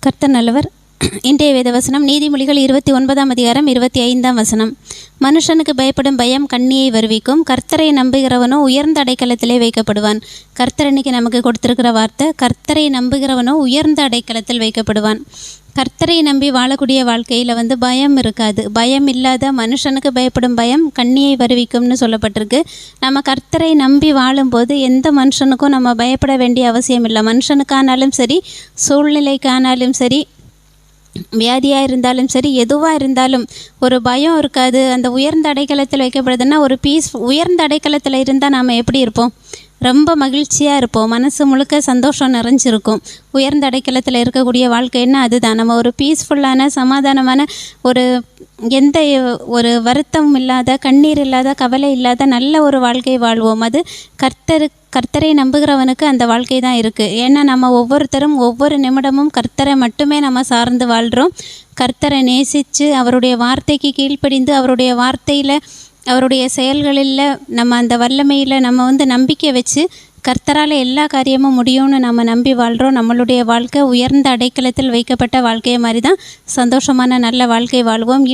கர்த்தர் நல்லவர். இன்றைய வேதவசனம் நீதிமொழிகள் 29ஆம் அதிகாரம் 25ஆம் வசனம். மனுஷனுக்கு பயப்படும் பயம் கண்ணியை வருவிக்கும், கர்த்தரை நம்புகிறவனோ உயர்ந்த அடைக்கலத்திலே வைக்கப்படுவான். கர்த்தர் இன்னைக்கு நமக்கு கொடுத்திருக்கிற வார்த்தை, கர்த்தரை நம்புகிறவனோ உயர்ந்த அடைக்கலத்தில் வைக்கப்படுவான். கர்த்தரை நம்பி வாழக்கூடிய வாழ்க்கையில் பயம் இருக்காது. பயம் இல்லாத மனுஷனுக்கு பயப்படும் பயம் கண்ணியை வருவிக்கும்னு சொல்லப்பட்டிருக்கு. நம்ம கர்த்தரை நம்பி வாழும்போது எந்த மனுஷனுக்கும் நம்ம பயப்பட வேண்டிய அவசியம் இல்லை. மனுஷனுக்கானாலும் சரி, சூழ்நிலைக்கானாலும் சரி, வியாதியாக இருந்தாலும் சரி, எதுவாக இருந்தாலும் ஒரு பயம் இருக்காது. அந்த உயர்ந்த அடைக்கலத்தில் வைக்கப்படுதுன்னா ஒரு உயர்ந்த அடைக்கலத்தில் இருந்தால் நாம் எப்படி இருப்போம்? ரொம்ப மகிழ்ச்சியாக இருப்போம். மனசு முழுக்க சந்தோஷம் நிறைஞ்சிருக்கும். உயர்ந்த அடைக்கலத்தில் இருக்கக்கூடிய வாழ்க்கைன்னா அதுதான். நம்ம ஒரு பீஸ்ஃபுல்லான, சமாதானமான, எந்த ஒரு வருத்தமும் இல்லாத, கண்ணீர் இல்லாத, கவலை இல்லாத நல்ல ஒரு வாழ்க்கை வாழ்வோம். அது கர்த்தரை நம்புகிறவனுக்கு அந்த வாழ்க்கை தான் இருக்குது. ஏன்னா நம்ம ஒவ்வொருத்தரும் ஒவ்வொரு நிமிடமும் கர்த்தரை மட்டுமே நம்ம சார்ந்து வாழ்கிறோம். கர்த்தரை நேசித்து அவருடைய வார்த்தைக்கு கீழ்ப்படிந்து அவருடைய வார்த்தையில், அவருடைய செயல்களில், நம்ம அந்த வல்லமையில் நம்ம நம்பிக்கை வச்சு கர்த்தரால் எல்லா காரியமும் முடியும்னு நம்ம நம்பி வாழ்கிறோம். நம்மளுடைய வாழ்க்கை உயர்ந்த அடைக்கலத்தில் வைக்கப்பட்ட வாழ்க்கையை மாதிரி தான் சந்தோஷமான நல்ல வாழ்க்கை வாழ்வோம்.